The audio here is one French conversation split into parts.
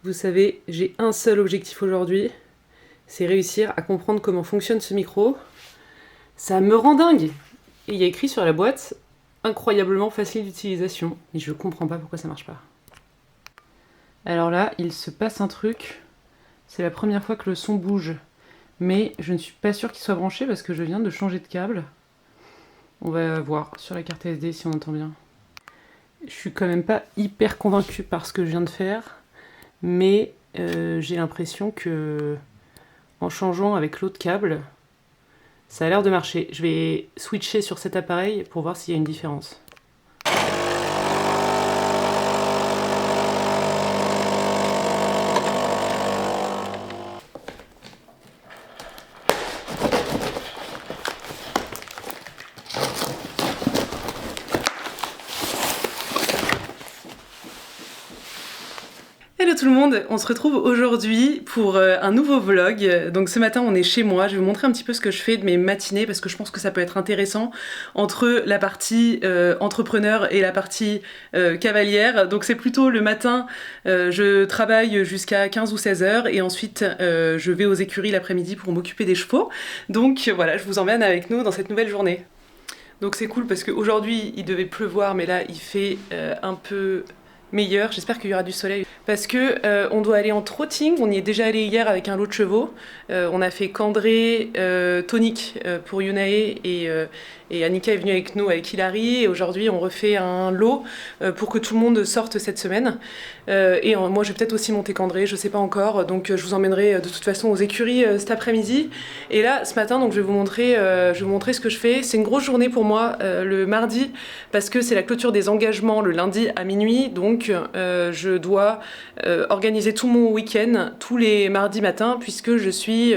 Vous savez, j'ai un seul objectif aujourd'hui, c'est réussir à comprendre comment fonctionne ce micro. Ça me rend dingue. Et il y a écrit sur la boîte, incroyablement facile d'utilisation. Et je comprends pas pourquoi ça marche pas. Alors là, il se passe un truc. C'est la première fois que le son bouge. Mais je ne suis pas sûre qu'il soit branché parce que je viens de changer de câble. On va voir sur la carte SD si on entend bien. Je suis quand même pas hyper convaincue par ce que je viens de faire. Mais j'ai l'impression que en changeant avec l'autre câble, ça a l'air de marcher. Je vais switcher sur cet appareil pour voir s'il y a une différence. Hello tout le monde, on se retrouve aujourd'hui pour un nouveau vlog. Donc ce matin on est chez moi, je vais vous montrer un petit peu ce que je fais de mes matinées parce que je pense que ça peut être intéressant entre la partie entrepreneur et la partie cavalière. Donc c'est plutôt le matin, je travaille jusqu'à 15 ou 16 heures et ensuite je vais aux écuries l'après-midi pour m'occuper des chevaux. Donc voilà, je vous emmène avec nous dans cette nouvelle journée. Donc c'est cool parce qu'aujourd'hui il devait pleuvoir mais là il fait un peu meilleur, j'espère qu'il y aura du soleil. Parce que on doit aller en trotting, on y est déjà allé hier avec un lot de chevaux. On a fait Candré, Tonic pour Yunae et Annika est venue avec nous, avec Hilary. Et aujourd'hui on refait un lot pour que tout le monde sorte cette semaine. Moi je vais peut-être aussi monter Candré, je sais pas encore. Donc je vous emmènerai de toute façon aux écuries cet après-midi. Et là ce matin donc je vais vous montrer ce que je fais. C'est une grosse journée pour moi le mardi parce que c'est la clôture des engagements le lundi à minuit. Donc je dois organiser tout mon week-end tous les mardis matins puisque je suis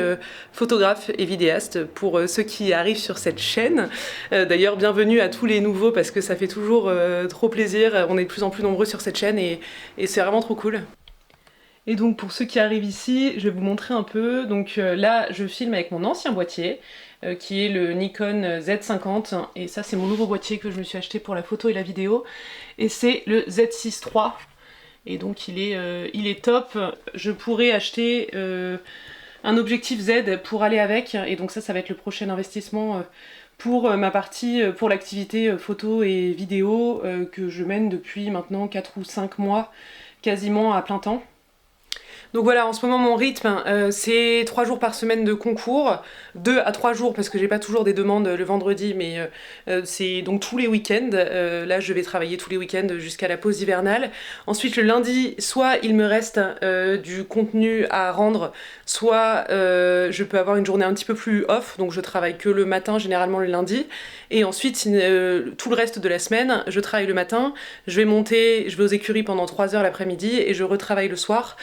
photographe et vidéaste pour ceux qui arrivent sur cette chaîne. D'ailleurs bienvenue à tous les nouveaux parce que ça fait toujours trop plaisir, on est de plus en plus nombreux sur cette chaîne et c'est vraiment trop cool. Et donc pour ceux qui arrivent ici, je vais vous montrer un peu. Donc là je filme avec mon ancien boîtier qui est le Nikon Z50 et ça c'est mon nouveau boîtier que je me suis acheté pour la photo et la vidéo et c'est le Z6 III. Et donc il est top. Je pourrais acheter un objectif Z pour aller avec. Et donc ça va être le prochain investissement pour ma partie, pour l'activité photo et vidéo que je mène depuis maintenant 4 ou 5 mois quasiment à plein temps. Donc voilà, en ce moment mon rythme c'est 3 jours par semaine de concours, 2 à 3 jours parce que j'ai pas toujours des demandes le vendredi mais c'est donc tous les week-ends, là je vais travailler tous les week-ends jusqu'à la pause hivernale. Ensuite le lundi, soit il me reste du contenu à rendre, soit je peux avoir une journée un petit peu plus off, donc je travaille que le matin généralement le lundi. Et ensuite tout le reste de la semaine, je travaille le matin, je vais aux écuries pendant 3 heures l'après-midi et je retravaille le soir.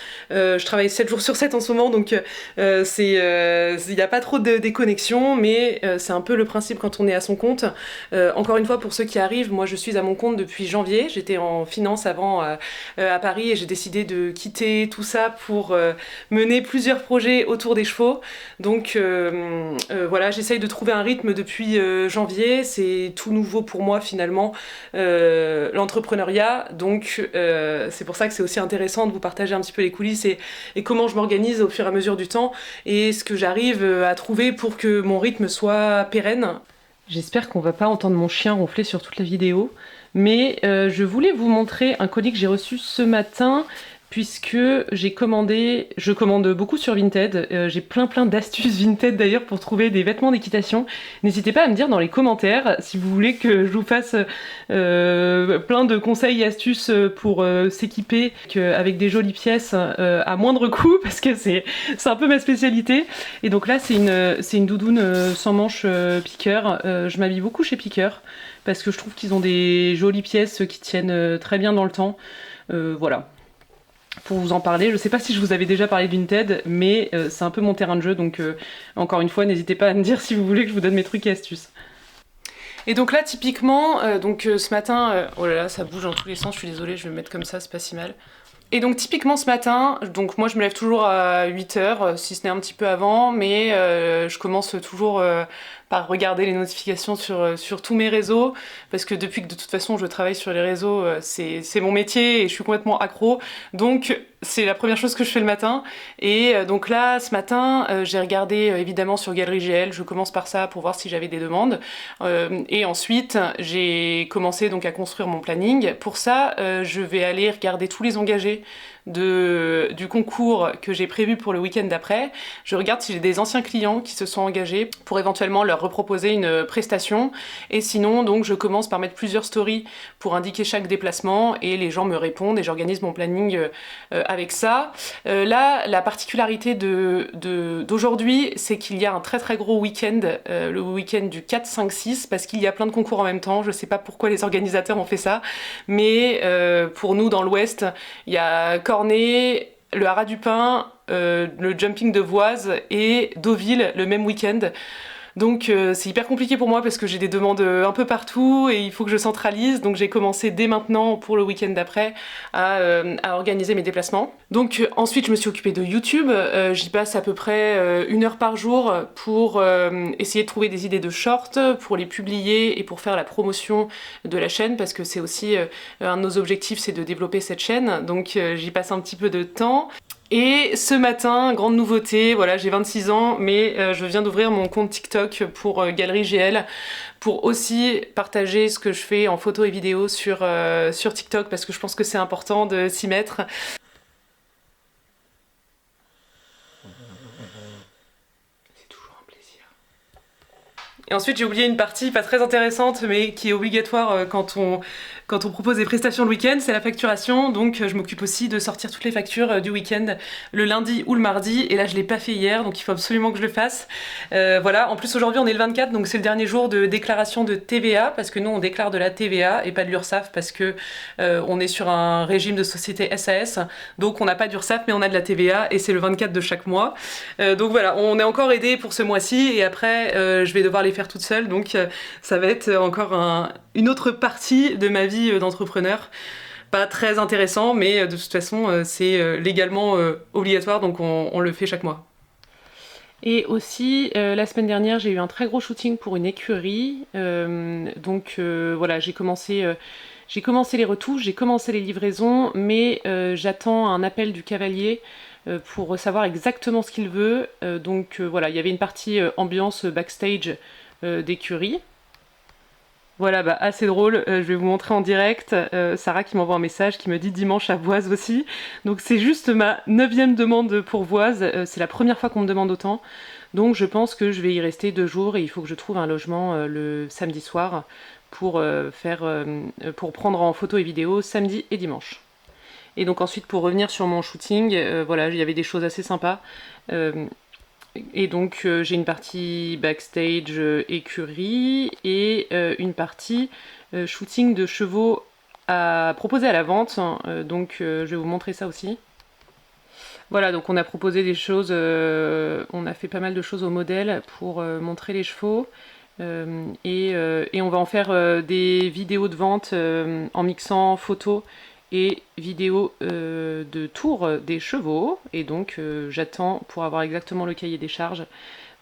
Je travaille 7 jours sur 7 en ce moment, donc il n'y a pas trop de déconnexion, mais c'est un peu le principe quand on est à son compte. Encore une fois, pour ceux qui arrivent, moi je suis à mon compte depuis janvier, j'étais en finance avant à Paris et j'ai décidé de quitter tout ça pour mener plusieurs projets autour des chevaux. Donc voilà, j'essaye de trouver un rythme depuis janvier, c'est tout nouveau pour moi finalement, l'entrepreneuriat, donc c'est pour ça que c'est aussi intéressant de vous partager un petit peu les coulisses et comment je m'organise au fur et à mesure du temps et ce que j'arrive à trouver pour que mon rythme soit pérenne. J'espère qu'on va pas entendre mon chien ronfler sur toute la vidéo, mais je voulais vous montrer un colis que j'ai reçu ce matin puisque je commande beaucoup sur Vinted, j'ai plein d'astuces Vinted d'ailleurs pour trouver des vêtements d'équitation. N'hésitez pas à me dire dans les commentaires si vous voulez que je vous fasse plein de conseils et astuces pour s'équiper avec des jolies pièces à moindre coût parce que c'est un peu ma spécialité. Et donc là c'est une doudoune sans manches piqueur, je m'habille beaucoup chez Piqueur parce que je trouve qu'ils ont des jolies pièces qui tiennent très bien dans le temps, voilà. Pour vous en parler, je sais pas si je vous avais déjà parlé de Vinted, mais c'est un peu mon terrain de jeu, donc encore une fois, n'hésitez pas à me dire si vous voulez que je vous donne mes trucs et astuces. Et donc là, typiquement, ce matin, oh là là, ça bouge dans tous les sens, je suis désolée, je vais me mettre comme ça, c'est pas si mal. Et donc typiquement ce matin, donc moi je me lève toujours à 8 h, si ce n'est un petit peu avant, mais je commence toujours par regarder les notifications sur tous mes réseaux, parce que depuis que de toute façon je travaille sur les réseaux, c'est mon métier et je suis complètement accro, donc c'est la première chose que je fais le matin. Et donc là, ce matin, j'ai regardé évidemment sur Galerie GL, je commence par ça pour voir si j'avais des demandes. Et ensuite, j'ai commencé donc à construire mon planning. Pour ça, je vais aller regarder tous les engagés du concours que j'ai prévu pour le week-end d'après. Je regarde si j'ai des anciens clients qui se sont engagés pour éventuellement leur reproposer une prestation. Et sinon, donc, je commence par mettre plusieurs stories pour indiquer chaque déplacement et les gens me répondent et j'organise mon planning avec ça. Là, la particularité d'aujourd'hui, c'est qu'il y a un très très gros week-end, le week-end du 4, 5, 6, parce qu'il y a plein de concours en même temps. Je sais pas pourquoi les organisateurs ont fait ça, mais pour nous dans l'Ouest, il y a Cornet, le Haras du Pin, le jumping de Voise et Deauville le même week-end. Donc c'est hyper compliqué pour moi parce que j'ai des demandes un peu partout et il faut que je centralise. Donc j'ai commencé dès maintenant pour le week-end d'après à organiser mes déplacements. Donc ensuite je me suis occupée de YouTube. J'y passe à peu près 1 heure par jour pour essayer de trouver des idées de shorts, pour les publier et pour faire la promotion de la chaîne parce que c'est aussi un de nos objectifs, c'est de développer cette chaîne. Donc j'y passe un petit peu de temps. Et ce matin, grande nouveauté, voilà, j'ai 26 ans, mais je viens d'ouvrir mon compte TikTok pour Galerie GL, pour aussi partager ce que je fais en photo et vidéo sur TikTok, parce que je pense que c'est important de s'y mettre. C'est toujours un plaisir. Et ensuite, j'ai oublié une partie pas très intéressante, mais qui est obligatoire quand on propose des prestations le week-end, c'est la facturation. Donc je m'occupe aussi de sortir toutes les factures du week-end le lundi ou le mardi. Et là je l'ai pas fait hier, donc il faut absolument que je le fasse. Voilà, en plus aujourd'hui on est le 24, donc c'est le dernier jour de déclaration de TVA, parce que nous on déclare de la TVA et pas de l'URSSAF, parce que on est sur un régime de société SAS, donc on n'a pas d'URSSAF mais on a de la TVA et c'est le 24 de chaque mois. Donc voilà, on est encore aidé pour ce mois-ci et après je vais devoir les faire toute seule, donc ça va être encore une autre partie de ma vie d'entrepreneur. Pas très intéressant, mais de toute façon c'est légalement obligatoire, donc on le fait chaque mois. Et aussi, la semaine dernière, j'ai eu un très gros shooting pour une écurie. Donc voilà, j'ai commencé les retouches, j'ai commencé les livraisons, mais j'attends un appel du cavalier pour savoir exactement ce qu'il veut. Donc voilà, il y avait une partie ambiance backstage d'écurie. Voilà, bah assez drôle, je vais vous montrer en direct, Sarah qui m'envoie un message qui me dit dimanche à Voise aussi. Donc c'est juste ma 9e demande pour Voise, c'est la première fois qu'on me demande autant. Donc je pense que je vais y rester 2 jours et il faut que je trouve un logement le samedi soir pour prendre en photo et vidéo samedi et dimanche. Et donc ensuite pour revenir sur mon shooting, voilà, il y avait des choses assez sympas. Et donc j'ai une partie backstage écurie et une partie shooting de chevaux à proposer à la vente. Donc je vais vous montrer ça aussi. Voilà, donc on a proposé des choses, on a fait pas mal de choses au modèle pour montrer les chevaux. Et on va en faire des vidéos de vente en mixant photos et vidéo de tour des chevaux, et donc j'attends pour avoir exactement le cahier des charges,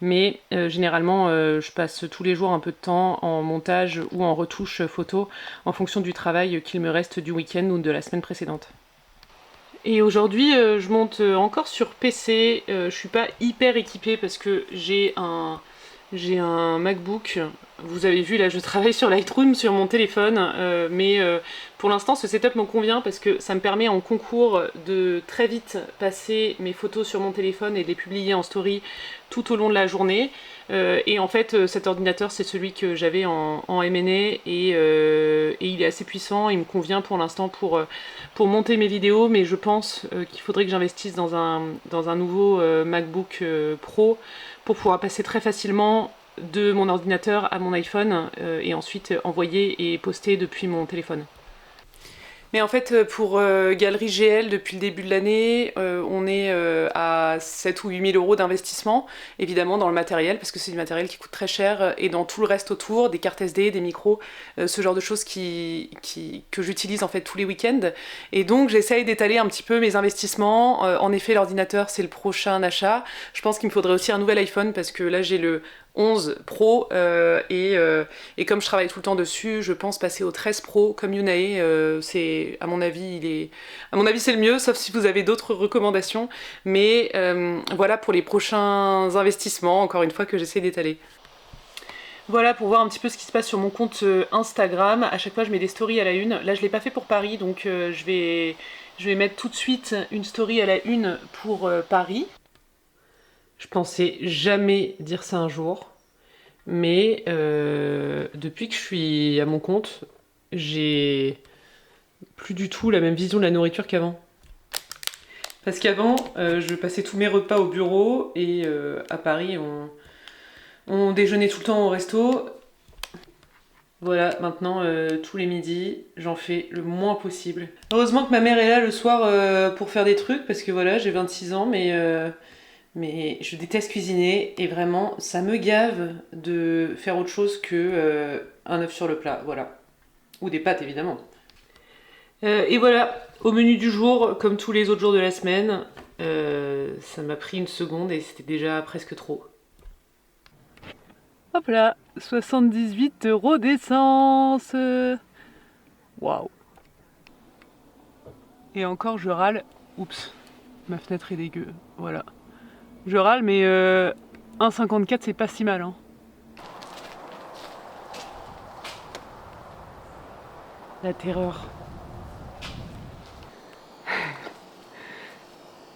mais généralement je passe tous les jours un peu de temps en montage ou en retouche photo en fonction du travail qu'il me reste du week-end ou de la semaine précédente. Et aujourd'hui je monte encore sur PC, je suis pas hyper équipée parce que j'ai un MacBook. Vous avez vu là, je travaille sur Lightroom sur mon téléphone, mais pour l'instant ce setup me convient parce que ça me permet en concours de très vite passer mes photos sur mon téléphone et de les publier en story tout au long de la journée. Et en fait cet ordinateur c'est celui que j'avais en M&A et il est assez puissant, il me convient pour l'instant pour monter mes vidéos, mais je pense qu'il faudrait que j'investisse dans un nouveau MacBook Pro pour pouvoir passer très facilement de mon ordinateur à mon iPhone et ensuite envoyer et poster depuis mon téléphone. Mais en fait, pour Galerie GL, depuis le début de l'année, on est à 7 ou 8 000 euros d'investissement, évidemment dans le matériel, parce que c'est du matériel qui coûte très cher, et dans tout le reste autour, des cartes SD, des micros, ce genre de choses que j'utilise en fait tous les week-ends. Et donc j'essaye d'étaler un petit peu mes investissements. En effet, l'ordinateur, c'est le prochain achat. Je pense qu'il me faudrait aussi un nouvel iPhone, parce que là j'ai le 11 Pro et comme je travaille tout le temps dessus, je pense passer au 13 Pro comme Yunae. C'est à mon avis c'est le mieux, sauf si vous avez d'autres recommandations. Mais voilà pour les prochains investissements, encore une fois que j'essaie d'étaler. Voilà pour voir un petit peu ce qui se passe sur mon compte Instagram. À chaque fois je mets des stories à la une. Là je l'ai pas fait pour Paris, donc je vais mettre tout de suite une story à la une pour Paris. Je pensais jamais dire ça un jour, mais depuis que je suis à mon compte, j'ai plus du tout la même vision de la nourriture qu'avant. Parce qu'avant, je passais tous mes repas au bureau et à Paris, on déjeunait tout le temps au resto. Voilà, maintenant, tous les midis, j'en fais le moins possible. Heureusement que ma mère est là le soir pour faire des trucs, parce que voilà, j'ai 26 ans, mais je déteste cuisiner et vraiment ça me gave de faire autre chose que un œuf sur le plat, voilà. Ou des pâtes évidemment. Et voilà, au menu du jour, comme tous les autres jours de la semaine, ça m'a pris une seconde et c'était déjà presque trop. Hop là, 78 € d'essence. Waouh. Et encore je râle. Oups, ma fenêtre est dégueu, voilà. Je râle, mais 1,54 c'est pas si mal. Hein. La terreur.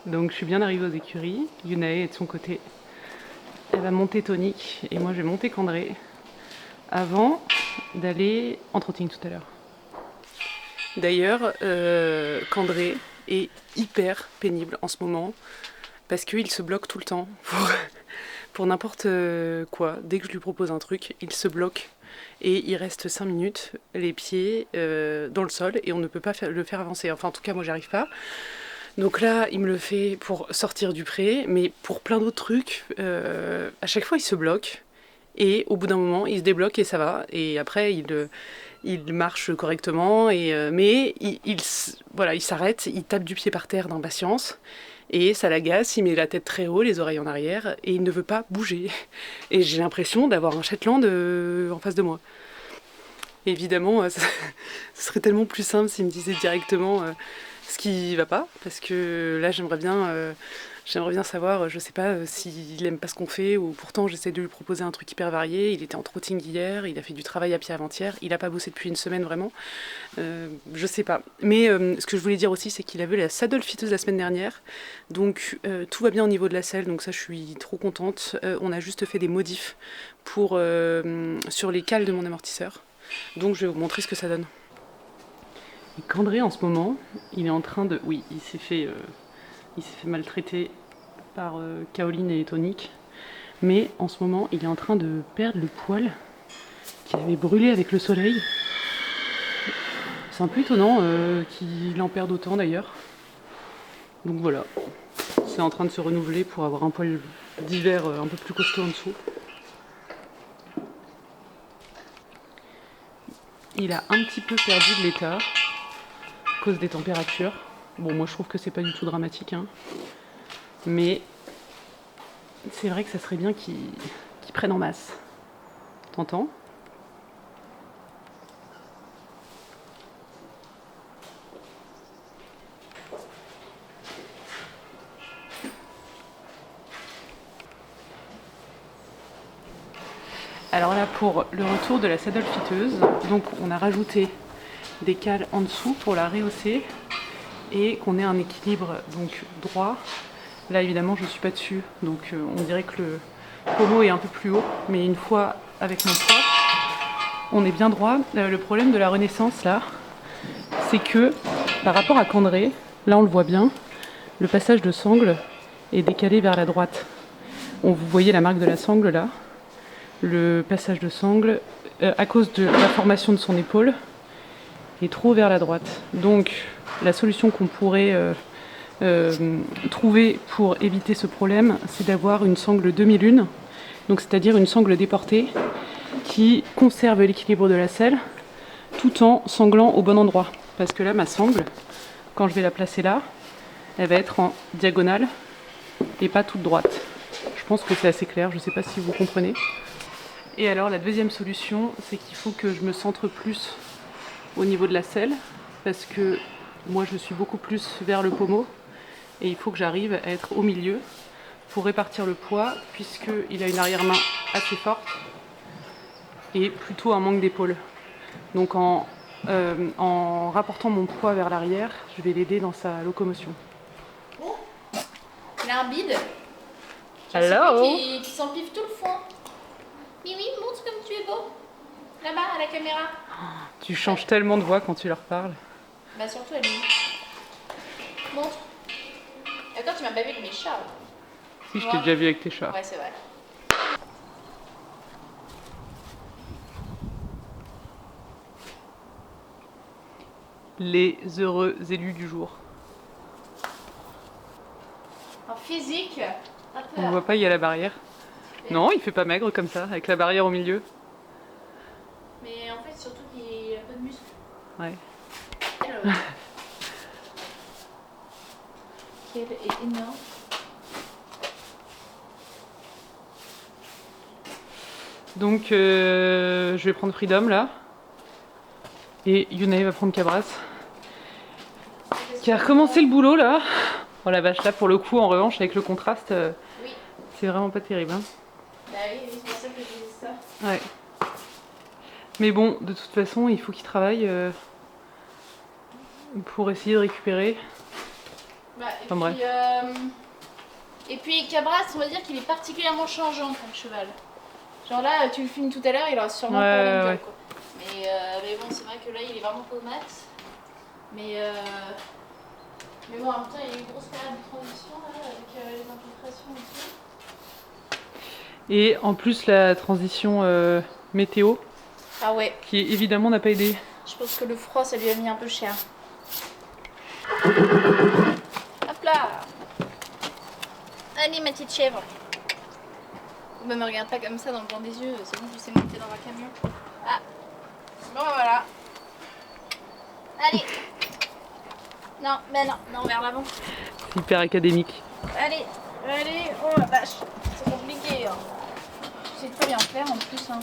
Donc je suis bien arrivée aux écuries. Yunae est de son côté. Elle va monter Tonique et moi je vais monter Candré avant d'aller en trotting tout à l'heure. D'ailleurs, Candré est hyper pénible en ce moment. Parce qu'il se bloque tout le temps pour n'importe quoi. Dès que je lui propose un truc, il se bloque et il reste 5 minutes, les pieds dans le sol et on ne peut pas le faire avancer. Enfin, en tout cas, moi, j'arrive pas. Donc là, il me le fait pour sortir du pré, mais pour plein d'autres trucs, à chaque fois, il se bloque et au bout d'un moment, il se débloque et ça va. Et après, il marche correctement, mais voilà, il s'arrête, il tape du pied par terre d'impatience. Et ça l'agace, il met la tête très haut, les oreilles en arrière, et il ne veut pas bouger. Et j'ai l'impression d'avoir un Shetland en face de moi. Et évidemment, ce serait tellement plus simple s'il me disait directement ce qui va pas, parce que là j'aimerais bien savoir, je sais pas s'il aime pas ce qu'on fait, ou pourtant j'essaie de lui proposer un truc hyper varié. Il était en trotting hier, il a fait du travail à pied avant-hier, il a pas bossé depuis une semaine vraiment, je sais pas. Mais ce que je voulais dire aussi, c'est qu'il a vu la saddle fiteuse la semaine dernière, donc tout va bien au niveau de la selle, donc ça je suis trop contente. On a juste fait des modifs sur les cales de mon amortisseur, donc je vais vous montrer ce que ça donne. Et Candré en ce moment, il est en train de... Oui, il s'est fait maltraiter par Caoline et Tonique. Mais en ce moment, il est en train de perdre le poil qu'il avait brûlé avec le soleil. C'est un peu étonnant qu'il en perde autant d'ailleurs. Donc voilà, c'est en train de se renouveler pour avoir un poil d'hiver un peu plus costaud en dessous. Il a un petit peu perdu de l'état à cause des températures. Bon, moi je trouve que c'est pas du tout dramatique, hein. Mais c'est vrai que ça serait bien qu'il prenne en masse. T'entends ? Alors là, pour le retour de la saddle fiteuse, donc on a rajouté des cales en dessous pour la rehausser et qu'on ait un équilibre donc droit. Là évidemment je ne suis pas dessus, donc on dirait que le pommeau est un peu plus haut, mais une fois avec mon poids, on est bien droit. Le problème de la Renaissance là, c'est que par rapport à Candré, là on le voit bien, le passage de sangle est décalé vers la droite. Vous voyez la marque de la sangle là, le passage de sangle, à cause de la formation de son épaule, est trop vers la droite. Donc la solution qu'on pourrait trouver pour éviter ce problème, c'est d'avoir une sangle demi-lune, donc c'est-à-dire une sangle déportée qui conserve l'équilibre de la selle tout en sanglant au bon endroit. Parce que là, ma sangle, quand je vais la placer là, elle va être en diagonale et pas toute droite. Je pense que c'est assez clair, je ne sais pas si vous comprenez. Et alors la deuxième solution, c'est qu'il faut que je me centre plus au niveau de la selle, parce que moi je suis beaucoup plus vers le pommeau, et il faut que j'arrive à être au milieu pour répartir le poids, puisqu'il a une arrière-main assez forte et plutôt un manque d'épaule. Donc en rapportant mon poids vers l'arrière, je vais l'aider dans sa locomotion. Oh, il a un bide. Hello. Qui s'empiffe tout le foin. Mimi, montre comme tu es beau. Là-bas, à la caméra. Tu changes tellement de voix quand tu leur parles. Bah surtout à lui. Montre. D'accord, tu m'as bavé avec mes chats. Si, je t'ai déjà vu avec tes chats. Ouais, c'est vrai. Les heureux élus du jour. En physique, un peu. On voit pas, il y a la barrière. Non, il fait pas maigre comme ça, avec la barrière au milieu. Mais en fait, surtout qu'il a un peu de muscle. Ouais. Quel est énorme. Donc, je vais prendre Freedom là. Et Yunae va prendre Cabras. Qui a recommencé le boulot là. Oh la vache, là pour le coup, en revanche, avec le contraste, Oui. c'est vraiment pas terrible. Hein. Bah oui, c'est pour ça que je dis ça. Ouais. Mais bon, de toute façon, il faut qu'il travaille pour essayer de récupérer. Bah, Enfin, et puis Cabras, on va dire qu'il est particulièrement changeant comme cheval. Genre là, tu le filmes tout à l'heure, il aura sûrement pas la même gueule, quoi. Mais bon, c'est vrai que là, il est vraiment pas au max. Mais bon, en même temps, il y a eu une grosse période de transition là, avec les infiltrations et tout. Et en plus, la transition météo, Ah ouais, qui évidemment n'a pas aidé. je pense que le froid, ça lui a mis un peu cher. Hop là! Allez, ma petite chèvre. Ne me regarde pas comme ça dans le blanc des yeux, c'est bon, tu sais monter dans un camion. Ah! Bon, voilà. Allez! Non, mais non, vers l'avant. C'est hyper académique. Allez, oh la vache, c'est compliqué. Hein. Tu sais très bien faire en plus. Hein.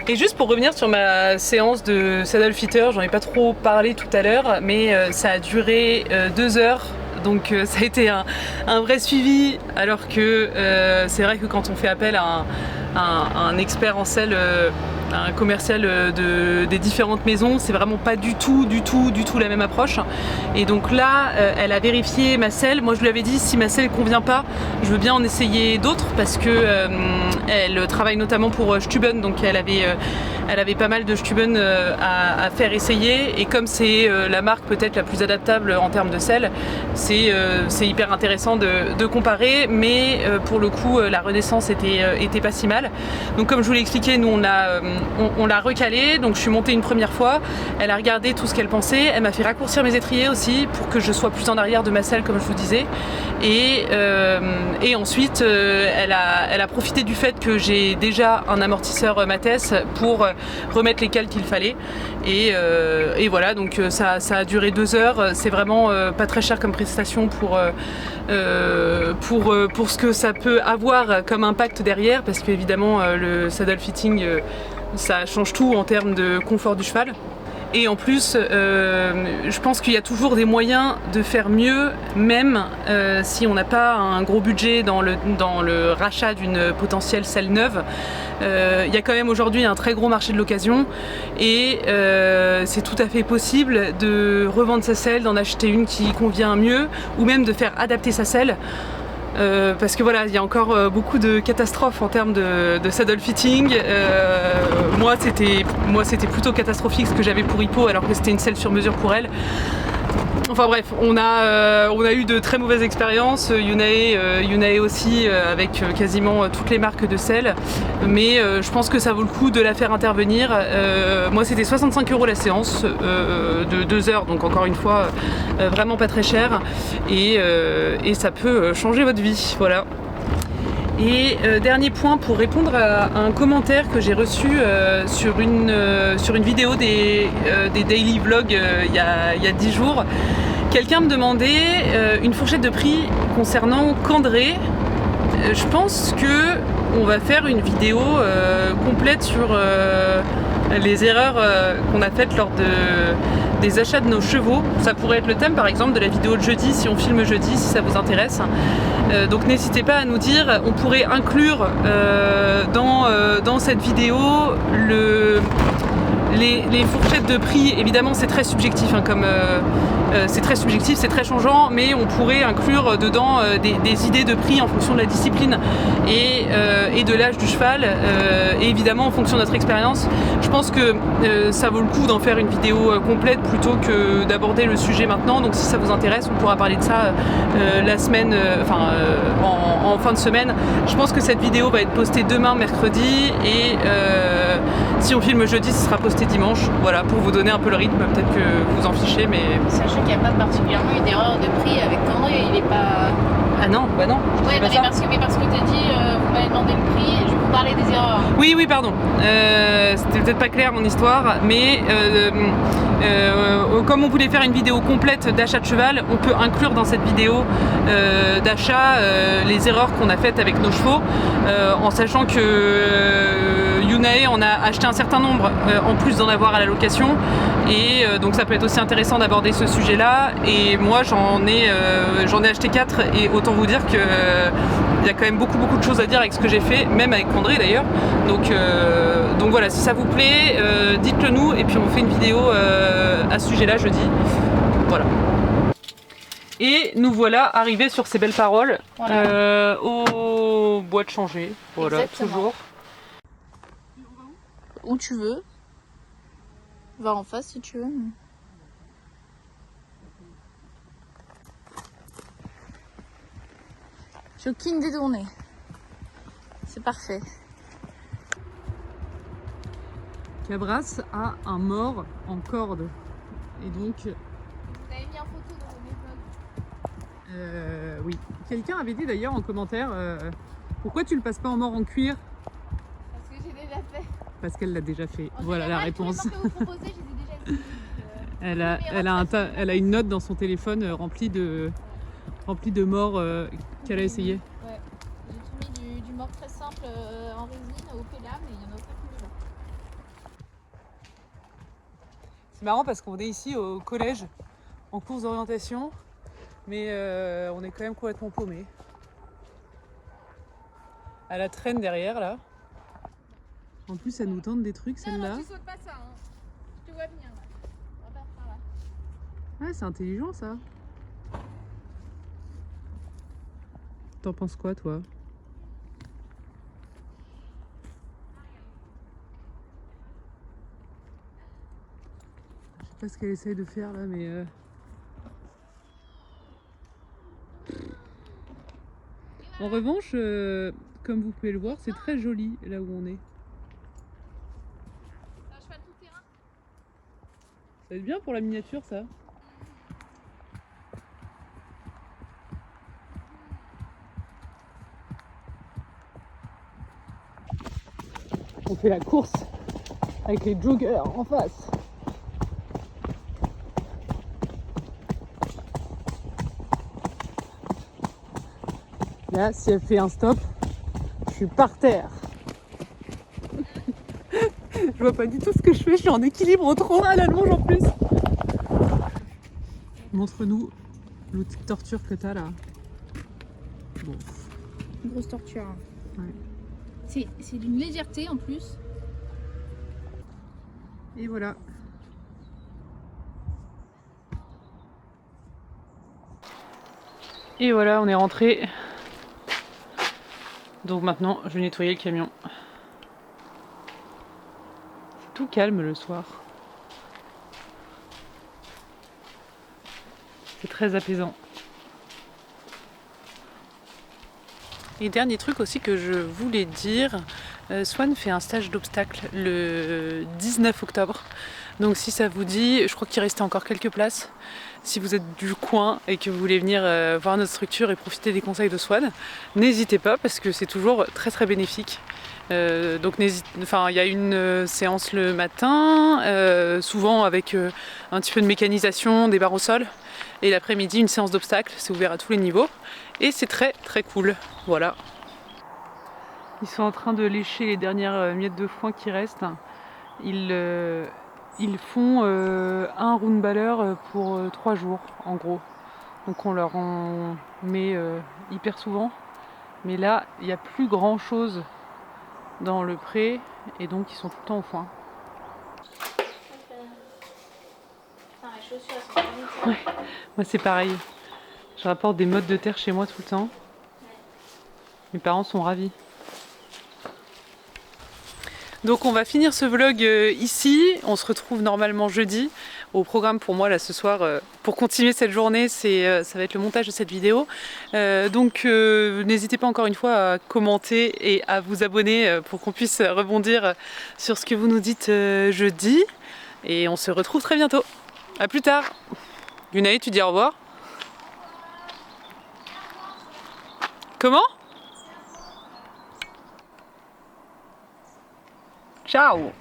Et juste pour revenir sur ma séance de saddle fitter, j'en ai pas trop parlé tout à l'heure, mais ça a duré 2 heures. Donc ça a été un vrai suivi, alors que c'est vrai que quand on fait appel à un expert en selle, un commercial des différentes maisons, c'est vraiment pas du tout la même approche. Et donc là, elle a vérifié ma selle. Moi je lui avais dit, si ma selle convient pas, je veux bien en essayer d'autres, parce que elle travaille notamment pour Stüben, donc elle avait pas mal de Stüben à faire essayer, et comme c'est la marque peut-être la plus adaptable en termes de selle, c'est hyper intéressant de comparer, mais pour le coup la Renaissance était pas si mal. Donc comme je vous l'ai expliqué, nous on l'a recalé, donc je suis montée une première fois, elle a regardé tout ce qu'elle pensait, elle m'a fait raccourcir mes étriers aussi pour que je sois plus en arrière de ma selle comme je vous disais, et ensuite elle a profité du fait que j'ai déjà un amortisseur Mathès pour remettre les cales qu'il fallait, et voilà, donc ça a duré 2 heures, c'est vraiment pas très cher comme prestation pour ce que ça peut avoir comme impact derrière, parce qu'évidemment le saddle fitting ça change tout en termes de confort du cheval. Et en plus, je pense qu'il y a toujours des moyens de faire mieux, même si on n'a pas un gros budget dans le rachat d'une potentielle selle neuve. Il y a quand même aujourd'hui un très gros marché de l'occasion, et c'est tout à fait possible de revendre sa selle, d'en acheter une qui convient mieux, ou même de faire adapter sa selle. Parce que voilà, il y a encore beaucoup de catastrophes en termes de saddle fitting. Moi c'était plutôt catastrophique ce que j'avais pour Hippo, alors que c'était une selle sur mesure pour elle. Enfin bref, on a eu de très mauvaises expériences, Yunae aussi, avec quasiment toutes les marques de selle, mais je pense que ça vaut le coup de la faire intervenir. Moi c'était 65 € la séance de 2 heures, donc encore une fois vraiment pas très cher, et ça peut changer votre vie, voilà. Et dernier point, pour répondre à un commentaire que j'ai reçu sur une vidéo des daily vlogs il y a 10 jours, quelqu'un me demandait une fourchette de prix concernant Candré. Je pense que on va faire une vidéo complète sur les erreurs qu'on a faites lors des achats de nos chevaux. Ça pourrait être le thème par exemple de la vidéo de jeudi, si on filme jeudi, si ça vous intéresse. Donc n'hésitez pas à nous dire, on pourrait inclure dans cette vidéo les fourchettes de prix. Évidemment c'est très subjectif, hein, c'est très subjectif, c'est très changeant, mais on pourrait inclure dedans des idées de prix en fonction de la discipline et de l'âge du cheval, et évidemment en fonction de notre expérience. Je pense que ça vaut le coup d'en faire une vidéo complète plutôt que d'aborder le sujet maintenant. Donc si ça vous intéresse, on pourra parler de ça la semaine, en fin de semaine. Je pense que cette vidéo va être postée demain mercredi, et si on filme jeudi, ce sera posté dimanche. Voilà, pour vous donner un peu le rythme, peut-être que vous en fichez, mais... Sachez qu'il n'y a pas particulièrement eu d'erreur de prix avec André, il est pas... Ah non, bah non. Ouais, non, mais parce que tu as dit, vous m'avez demandé le prix, et je vous parlais des erreurs. Oui, pardon. C'était peut-être pas clair mon histoire, mais comme on voulait faire une vidéo complète d'achat de cheval, on peut inclure dans cette vidéo d'achat les erreurs qu'on a faites avec nos chevaux, en sachant que Yunae en a acheté un certain nombre, en plus d'en avoir à la location, et donc ça peut être aussi intéressant d'aborder ce sujet-là. Et moi j'en ai acheté 4, et autant vous dire que il y a quand même beaucoup de choses à dire avec ce que j'ai fait, même avec André d'ailleurs. Donc voilà, si ça vous plaît, dites-le nous, et puis on fait une vidéo à ce sujet-là jeudi. Voilà. Et nous voilà arrivés sur ces belles paroles, voilà. Au bois de changer. Voilà, exactement. Toujours. Où tu veux. Va en face si tu veux. Choquine détournée. C'est parfait. Cabras a un mort en corde. Et donc... Vous avez mis en photo dans mes vlogs. Oui. Quelqu'un avait dit d'ailleurs en commentaire, pourquoi tu le passes pas en mort en cuir? Parce que j'ai déjà fait. Parce qu'elle l'a déjà fait. En voilà général, la réponse. tous les morts que vous proposez, je les ai déjà essayés. Elle a une note dans son téléphone remplie de morts qu'elle a essayé. Ouais. J'ai tout mis du mort très simple en résine au pélam, mais il y en a aucun qui me va. C'est marrant parce qu'on est ici au collège en cours d'orientation, mais on est quand même complètement paumé. À la traîne derrière là. En plus, ça nous tente des trucs, celle-là. Non, tu sautes pas ça, hein. Je te vois venir là. On va faire par là. Ouais, c'est intelligent ça. T'en penses quoi, toi? Je sais pas ce qu'elle essaye de faire là, mais... En revanche, comme vous pouvez le voir, c'est très joli là où on est. C'est un cheval tout terrain. Ça va être bien pour la miniature, ça. On fait la course avec les joggers en face. Là, si elle fait un stop, je suis par terre. Je vois pas du tout ce que je fais, je suis en équilibre trop à la longe en plus. Montre-nous l'outil de torture que t'as là. Bon. Une grosse torture. Ouais. C'est d'une légèreté en plus. Et voilà. Et voilà, on est rentré. Donc maintenant, je vais nettoyer le camion. C'est tout calme le soir. C'est très apaisant. Et dernier truc aussi que je voulais dire, Swan fait un stage d'obstacle le 19 octobre. Donc si ça vous dit, je crois qu'il restait encore quelques places. Si vous êtes du coin et que vous voulez venir voir notre structure et profiter des conseils de Swan, n'hésitez pas parce que c'est toujours très très bénéfique. Donc il y a une séance le matin, souvent avec un petit peu de mécanisation, des barres au sol. Et l'après-midi, une séance d'obstacles, c'est ouvert à tous les niveaux. Et c'est très très cool, voilà. Ils sont en train de lécher les dernières miettes de foin qui restent. Ils font un roundballer pour 3 jours en gros. Donc on leur en met hyper souvent. Mais là, il n'y a plus grand chose dans le pré et donc ils sont tout le temps au foin. Putain, les chaussures elles sont pas nickel. Ouais. Moi c'est pareil. Je rapporte des mottes de terre chez moi tout le temps. Mes parents sont ravis. Donc on va finir ce vlog ici, on se retrouve normalement jeudi. Au programme pour moi là ce soir, pour continuer cette journée, ça va être le montage de cette vidéo. Donc n'hésitez pas encore une fois à commenter et à vous abonner pour qu'on puisse rebondir sur ce que vous nous dites jeudi. Et on se retrouve très bientôt. A plus tard. Yunaï, tu dis au revoir? Comment? Ciao!